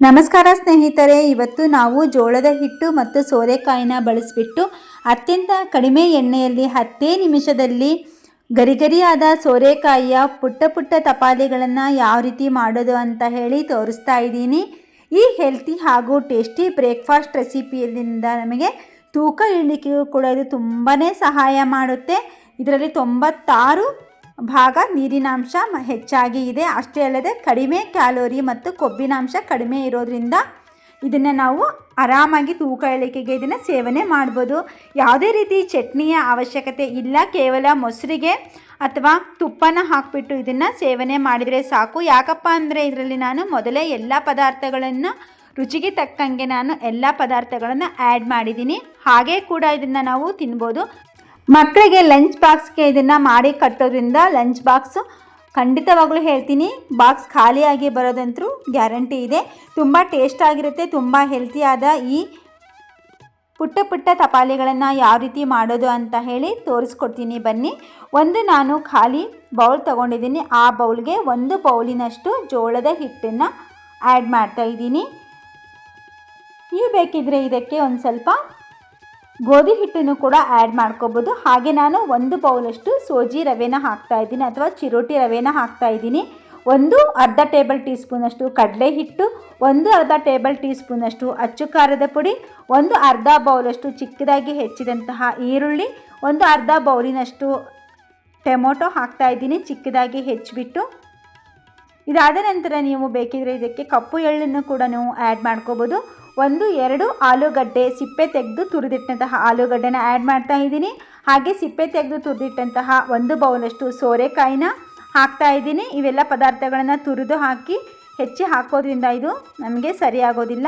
ನಮಸ್ಕಾರ ಸ್ನೇಹಿತರೆ, ಇವತ್ತು ನಾವು ಜೋಳದ ಹಿಟ್ಟು ಮತ್ತು ಸೋರೆಕಾಯಿನ ಬಳಸಿಬಿಟ್ಟು ಅತ್ಯಂತ ಕಡಿಮೆ ಎಣ್ಣೆಯಲ್ಲಿ 10 ನಿಮಿಷದಲ್ಲಿ ಗರಿಗರಿಯಾದ ಸೋರೆಕಾಯಿಯ ಪುಟ್ಟ ಪುಟ್ಟ ತಪಾಲಿಗಳನ್ನು ಯಾವ ರೀತಿ ಮಾಡೋದು ಅಂತ ಹೇಳಿ ತೋರಿಸ್ತಾ ಇದ್ದೀನಿ. ಈ ಹೆಲ್ತಿ ಹಾಗೂ ಟೇಸ್ಟಿ ಬ್ರೇಕ್ಫಾಸ್ಟ್ ರೆಸಿಪಿಯಿಂದ ನಮಗೆ ತೂಕ ಇಳಿಕೆಯೂ ಕೂಡ ಇದು ತುಂಬಾ ಸಹಾಯ ಮಾಡುತ್ತೆ. ಇದರಲ್ಲಿ 96 ಭಾಗ ನೀರಿನಾಂಶ ಹೆಚ್ಚಾಗಿ ಇದೆ. ಅಷ್ಟೇ ಅಲ್ಲದೆ ಕಡಿಮೆ ಕ್ಯಾಲೋರಿ ಮತ್ತು ಕೊಬ್ಬಿನಾಂಶ ಕಡಿಮೆ ಇರೋದ್ರಿಂದ ಇದನ್ನು ನಾವು ಆರಾಮಾಗಿ ತೂಕ ಇಳಿಕೆಗೆ ಇದನ್ನು ಸೇವನೆ ಮಾಡ್ಬೋದು. ಯಾವುದೇ ರೀತಿ ಚಟ್ನಿಯ ಅವಶ್ಯಕತೆ ಇಲ್ಲ. ಕೇವಲ ಮೊಸರಿಗೆ ಅಥವಾ ತುಪ್ಪನ ಹಾಕಿಬಿಟ್ಟು ಇದನ್ನು ಸೇವನೆ ಮಾಡಿದರೆ ಸಾಕು. ಯಾಕಪ್ಪ ಅಂದರೆ ಇದರಲ್ಲಿ ನಾನು ಮೊದಲೇ ಎಲ್ಲ ಪದಾರ್ಥಗಳನ್ನು ರುಚಿಗೆ ತಕ್ಕಂಗೆ ನಾನು ಎಲ್ಲ ಪದಾರ್ಥಗಳನ್ನು ಆ್ಯಡ್ ಮಾಡಿದ್ದೀನಿ. ಹಾಗೆ ಕೂಡ ಇದನ್ನು ನಾವು ತಿನ್ಬೋದು. ಮಕ್ಕಳಿಗೆ ಲಂಚ್ ಬಾಕ್ಸ್ಗೆ ಇದನ್ನು ಮಾಡಿ ಕಟ್ಟೋದ್ರಿಂದ ಲಂಚ್ ಬಾಕ್ಸು ಖಂಡಿತವಾಗ್ಲೂ ಹೇಳ್ತೀನಿ, ಬಾಕ್ಸ್ ಖಾಲಿಯಾಗಿ ಬರೋದಂತೂ ಗ್ಯಾರಂಟಿ ಇದೆ. ತುಂಬ ಟೇಸ್ಟ್ ಆಗಿರುತ್ತೆ. ತುಂಬ ಹೆಲ್ತಿಯಾದ ಈ ಪುಟ್ಟ ಪುಟ್ಟ ತಪಾಲಿಗಳನ್ನು ಯಾವ ರೀತಿ ಮಾಡೋದು ಅಂತ ಹೇಳಿ ತೋರಿಸ್ಕೊಡ್ತೀನಿ ಬನ್ನಿ. ನಾನು ಖಾಲಿ ಬೌಲ್ ತೊಗೊಂಡಿದ್ದೀನಿ. ಆ ಬೌಲ್ಗೆ 1 ಬೌಲಿನಷ್ಟು ಜೋಳದ ಹಿಟ್ಟನ್ನು ಆ್ಯಡ್ ಮಾಡ್ತಾಯಿದ್ದೀನಿ. ನೀವು ಬೇಕಿದ್ರೆ ಇದಕ್ಕೆ ಒಂದು ಸ್ವಲ್ಪ ಗೋಧಿ ಹಿಟ್ಟನ್ನು ಕೂಡ ಆ್ಯಡ್ ಮಾಡ್ಕೋಬೋದು. ಹಾಗೆ ನಾನು 1 ಬೌಲಷ್ಟು ಸೋಜಿ ರವೆನ ಹಾಕ್ತಾಯಿದ್ದೀನಿ ಅಥವಾ ಚಿರೋಟಿ ರವೆನ ಹಾಕ್ತಾಯಿದ್ದೀನಿ. ಅರ್ಧ ಟೇಬಲ್ ಟೀ ಸ್ಪೂನಷ್ಟು ಕಡಲೆ ಹಿಟ್ಟು, ಅರ್ಧ ಟೇಬಲ್ ಟೀ ಸ್ಪೂನಷ್ಟು ಅಚ್ಚು ಖಾರದ ಪುಡಿ, ಅರ್ಧ ಬೌಲಷ್ಟು ಚಿಕ್ಕದಾಗಿ ಹೆಚ್ಚಿದಂತಹ ಈರುಳ್ಳಿ, ಅರ್ಧ ಬೌಲಿನಷ್ಟು ಟೊಮೊಟೊ ಹಾಕ್ತಾಯಿದ್ದೀನಿ ಚಿಕ್ಕದಾಗಿ ಹೆಚ್ಚಿಬಿಟ್ಟು. ಇದಾದ ನಂತರ ನೀವು ಬೇಕಿದ್ರೆ ಇದಕ್ಕೆ ಕಪ್ಪು ಎಳ್ಳನ್ನು ಕೂಡ ನೀವು ಆ್ಯಡ್ ಮಾಡ್ಕೋಬೋದು. 2 ಆಲೂಗಡ್ಡೆ ಸಿಪ್ಪೆ ತೆಗೆದು ತುರಿದಿಟ್ಟಂತಹ ಆಲೂಗಡ್ಡೆನ ಆ್ಯಡ್ ಮಾಡ್ತಾ ಇದ್ದೀನಿ. ಹಾಗೆ ಸಿಪ್ಪೆ ತೆಗೆದು ತುರಿದಿಟ್ಟಂತಹ 1 ಬೌಲಷ್ಟು ಸೋರೆಕಾಯಿನ ಹಾಕ್ತಾ ಇದ್ದೀನಿ. ಇವೆಲ್ಲ ಪದಾರ್ಥಗಳನ್ನು ತುರಿದು ಹಾಕಿ ಹೆಚ್ಚಿ ಹಾಕೋದ್ರಿಂದ ಇದು ನಮಗೆ ಸರಿಯಾಗೋದಿಲ್ಲ.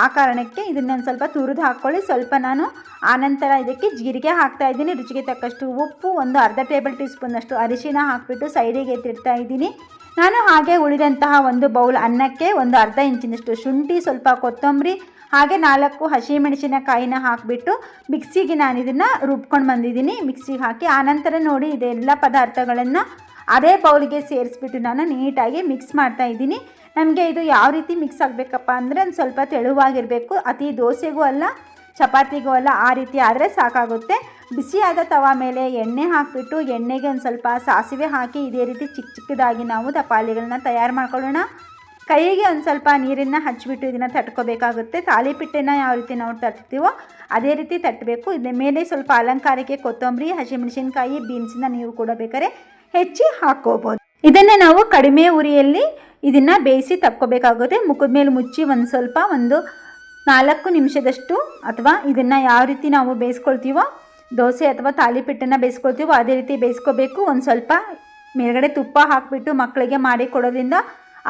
ಆ ಕಾರಣಕ್ಕೆ ಇದನ್ನು ಸ್ವಲ್ಪ ತುರಿದು ಹಾಕ್ಕೊಳ್ಳಿ. ಸ್ವಲ್ಪ ನಾನು ಆನಂತರ ಇದಕ್ಕೆ ಜೀರಿಗೆ ಹಾಕ್ತಾ ಇದ್ದೀನಿ, ರುಚಿಗೆ ತಕ್ಕಷ್ಟು ಉಪ್ಪು, ಅರ್ಧ ಟೇಬಲ್ ಟೀ ಸ್ಪೂನಷ್ಟು ಅರಿಶಿನ ಹಾಕಿಬಿಟ್ಟು ಸೈಡಿಗೆ ಎತ್ತಿಡ್ತಾ ಇದ್ದೀನಿ. ನಾನು ಹಾಗೆ ಉಳಿದಂತಹ 1 ಬೌಲ್ ಅನ್ನಕ್ಕೆ ಅರ್ಧ ಇಂಚಿನಷ್ಟು ಶುಂಠಿ, ಸ್ವಲ್ಪ ಕೊತ್ತಂಬರಿ, ಹಾಗೆ 4 ಹಸಿಮೆಣಸಿನಕಾಯಿನ ಹಾಕಿಬಿಟ್ಟು ಮಿಕ್ಸಿಗೆ ನಾನು ಇದನ್ನು ರುಬ್ಕೊಂಡು ಬಂದಿದ್ದೀನಿ. ಮಿಕ್ಸಿಗೆ ಹಾಕಿ ಆನಂತರ ನೋಡಿ ಇದೆಲ್ಲ ಪದಾರ್ಥಗಳನ್ನು ಅದೇ ಬೌಲ್ಗೆ ಸೇರಿಸ್ಬಿಟ್ಟು ನಾನು ನೀಟಾಗಿ ಮಿಕ್ಸ್ ಮಾಡ್ತಾಯಿದ್ದೀನಿ. ನಮಗೆ ಇದು ಯಾವ ರೀತಿ ಮಿಕ್ಸ್ ಆಗಬೇಕಪ್ಪ ಅಂದರೆ ಒಂದು ಸ್ವಲ್ಪ ತೆಳುವಾಗಿರಬೇಕು. ಅತಿ ದೋಸೆಗೂ ಅಲ್ಲ, ಚಪಾತಿಗೂ ಅಲ್ಲ, ಆ ರೀತಿ ಆದರೆ ಸಾಕಾಗುತ್ತೆ. ಬಿಸಿಯಾದ ತವಾ ಮೇಲೆ ಎಣ್ಣೆ ಹಾಕಿಬಿಟ್ಟು ಎಣ್ಣೆಗೆ ಒಂದು ಸ್ವಲ್ಪ ಸಾಸಿವೆ ಹಾಕಿ ಇದೇ ರೀತಿ ಚಿಕ್ಕ ಚಿಕ್ಕದಾಗಿ ನಾವು ತಪಾಲಿಗಳನ್ನ ತಯಾರು ಮಾಡ್ಕೊಳ್ಳೋಣ. ಕೈಗೆ ಒಂದು ಸ್ವಲ್ಪ ನೀರನ್ನು ಹಚ್ಚಿಬಿಟ್ಟು ಇದನ್ನು ತಟ್ಕೋಬೇಕಾಗುತ್ತೆ. ತಾಲಿಪಿಟ್ಟೆನ ಯಾವ ರೀತಿ ನಾವು ತಟ್ತೀವೋ ಅದೇ ರೀತಿ ತಟ್ಟಬೇಕು. ಇದರ ಮೇಲೆ ಸ್ವಲ್ಪ ಅಲಂಕಾರಕ್ಕೆ ಕೊತ್ತಂಬರಿ, ಹಸಿಮೆಣಸಿನಕಾಯಿ, ಬೀನ್ಸನ್ನ ನೀವು ಕೂಡ ಬೇಕಾದ್ರೆ ಹೆಚ್ಚಿ ಹಾಕ್ಕೋಬೋದು. ಇದನ್ನು ನಾವು ಕಡಿಮೆ ಉರಿಯಲ್ಲಿ ಇದನ್ನು ಬೇಯಿಸಿ ತಕ್ಕೋಬೇಕಾಗುತ್ತೆ. ಮುಖದ ಮೇಲೆ ಮುಚ್ಚಿ ಒಂದು 4 ನಿಮಿಷದಷ್ಟು, ಅಥವಾ ಇದನ್ನು ಯಾವ ರೀತಿ ನಾವು ಬೇಯಿಸ್ಕೊಳ್ತೀವೋ ದೋಸೆ ಅಥವಾ ತಾಲಿಪಿಟ್ಟನ್ನು ಬೇಯಿಸ್ಕೊಳ್ತೀವೋ ಅದೇ ರೀತಿ ಬೇಯಿಸ್ಕೋಬೇಕು. ಒಂದು ಸ್ವಲ್ಪ ಮೇಲ್ಗಡೆ ತುಪ್ಪ ಹಾಕಿಬಿಟ್ಟು ಮಕ್ಕಳಿಗೆ ಮಾಡಿ ಕೊಡೋದ್ರಿಂದ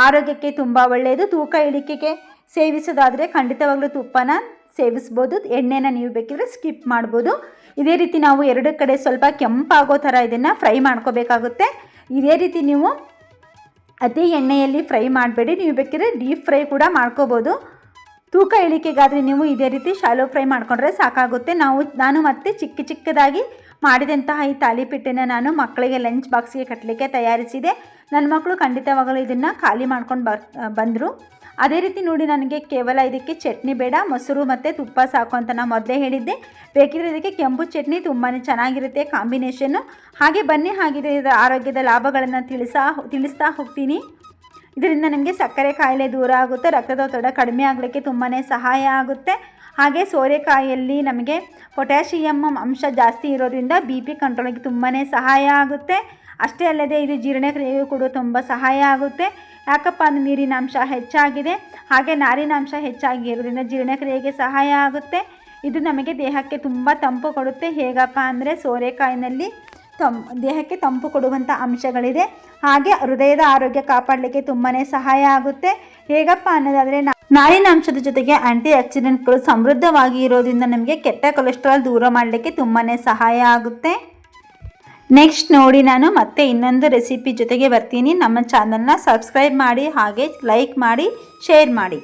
ಆರೋಗ್ಯಕ್ಕೆ ತುಂಬ ಒಳ್ಳೆಯದು. ತೂಕ ಇಳಿಕೆಗೆ ಸೇವಿಸೋದಾದರೆ ಖಂಡಿತವಾಗ್ಲೂ ತುಪ್ಪನ ಸೇವಿಸ್ಬೋದು. ಎಣ್ಣೆನ ನೀವು ಬೇಕಿದ್ರೆ ಸ್ಕಿಪ್ ಮಾಡ್ಬೋದು. ಇದೇ ರೀತಿ ನಾವು 2 ಕಡೆ ಸ್ವಲ್ಪ ಕೆಂಪಾಗೋ ಥರ ಇದನ್ನು ಫ್ರೈ ಮಾಡ್ಕೋಬೇಕಾಗುತ್ತೆ. ಇದೇ ರೀತಿ ನೀವು ಅತಿ ಎಣ್ಣೆಯಲ್ಲಿ ಫ್ರೈ ಮಾಡಬೇಡಿ. ನೀವು ಬೇಕಿದ್ರೆ ಡೀಪ್ ಫ್ರೈ ಕೂಡ ಮಾಡ್ಕೋಬೋದು. ತೂಕ ಇಳಿಕೆಗಾದರೆ ನೀವು ಇದೇ ರೀತಿ ಶಾಲೋ ಫ್ರೈ ಮಾಡ್ಕೊಂಡ್ರೆ ಸಾಕಾಗುತ್ತೆ. ನಾನು ಮತ್ತೆ ಚಿಕ್ಕದಾಗಿ ಮಾಡಿದಂತಹ ಈ ತಾಲಿಪಿಟ್ಟೆನ ನಾನು ಮಕ್ಕಳಿಗೆ ಲಂಚ್ ಬಾಕ್ಸ್ಗೆ ಕಟ್ಟಲಿಕ್ಕೆ ತಯಾರಿಸಿದೆ. ನನ್ನ ಮಕ್ಕಳು ಖಂಡಿತವಾಗಲೂ ಇದನ್ನು ಖಾಲಿ ಮಾಡ್ಕೊಂಡು ಬಂದರು. ಅದೇ ರೀತಿ ನೋಡಿ, ನನಗೆ ಕೇವಲ ಇದಕ್ಕೆ ಚಟ್ನಿ ಬೇಡ, ಮೊಸರು ಮತ್ತು ತುಪ್ಪ ಸಾಕು ಅಂತ ನಾನು ಮೊದಲೇ ಹೇಳಿದ್ದೆ. ಬೇಕಿದ್ರೆ ಇದಕ್ಕೆ ಕೆಂಪು ಚಟ್ನಿ ತುಂಬಾ ಚೆನ್ನಾಗಿರುತ್ತೆ ಕಾಂಬಿನೇಷನ್ನು. ಹಾಗೆ ಬನ್ನಿ, ಹಾಗಿದೆ ಇದರ ಆರೋಗ್ಯದ ಲಾಭಗಳನ್ನು ತಿಳಿಸ್ತಾ ಹೋಗ್ತೀನಿ. ಇದರಿಂದ ನಮಗೆ ಸಕ್ಕರೆ ಕಾಯಿಲೆ ದೂರ ಆಗುತ್ತೆ, ರಕ್ತದೊತ್ತಡ ಕಡಿಮೆ ಆಗಲಿಕ್ಕೆ ತುಂಬಾ ಸಹಾಯ ಆಗುತ್ತೆ. ಹಾಗೆ ಸೋರೆಕಾಯಿಯಲ್ಲಿ ನಮಗೆ ಪೊಟ್ಯಾಷಿಯಮ್ ಅಂಶ ಜಾಸ್ತಿ ಇರೋದ್ರಿಂದ BP ಕಂಟ್ರೋಲಿಗೆ ತುಂಬಾ ಸಹಾಯ ಆಗುತ್ತೆ. ಅಷ್ಟೇ ಅಲ್ಲದೆ ಇದು ಜೀರ್ಣಕ್ರಿಯೆಗೂ ಕೂಡ ತುಂಬ ಸಹಾಯ ಆಗುತ್ತೆ. ಯಾಕಪ್ಪ ಅಂದರೆ ನೀರಿನಾಂಶ ಹೆಚ್ಚಾಗಿದೆ, ಹಾಗೆ ನಾರಿನಾಂಶ ಹೆಚ್ಚಾಗಿ ಇರೋದ್ರಿಂದ ಜೀರ್ಣಕ್ರಿಯೆಗೆ ಸಹಾಯ ಆಗುತ್ತೆ. ಇದು ನಮಗೆ ದೇಹಕ್ಕೆ ತುಂಬ ತಂಪು ಕೊಡುತ್ತೆ. ಹೇಗಪ್ಪ ಅಂದರೆ ಸೋರೆಕಾಯಿನಲ್ಲಿ ದೇಹಕ್ಕೆ ತಂಪು ಕೊಡುವಂಥ ಅಂಶಗಳಿದೆ. ಹಾಗೆ ಹೃದಯದ ಆರೋಗ್ಯ ಕಾಪಾಡಲಿಕ್ಕೆ ತುಂಬಾ ಸಹಾಯ ಆಗುತ್ತೆ. ಹೇಗಪ್ಪ ಅನ್ನೋದಾದರೆ ನಾರಿನಾಂಶದ ಜೊತೆಗೆ ಆ್ಯಂಟಿ ಆಕ್ಸಿಡೆಂಟ್ಗಳು ಸಮೃದ್ಧವಾಗಿ ಇರೋದ್ರಿಂದ ನಮಗೆ ಕೆಟ್ಟ ಕೊಲೆಸ್ಟ್ರಾಲ್ ದೂರ ಮಾಡಲಿಕ್ಕೆ ತುಂಬಾ ಸಹಾಯ ಆಗುತ್ತೆ. ನೆಕ್ಸ್ಟ್ ನೋಡಿ, ನಾನು ಮತ್ತೆ ಇನ್ನೊಂದು ರೆಸಿಪಿ ಜೊತೆಗೆ ಬರ್ತೀನಿ. ನಮ್ಮ ಚಾನಲ್ನ ಸಬ್ಸ್ಕ್ರೈಬ್ ಮಾಡಿ, ಹಾಗೆ ಲೈಕ್ ಮಾಡಿ, ಶೇರ್ ಮಾಡಿ.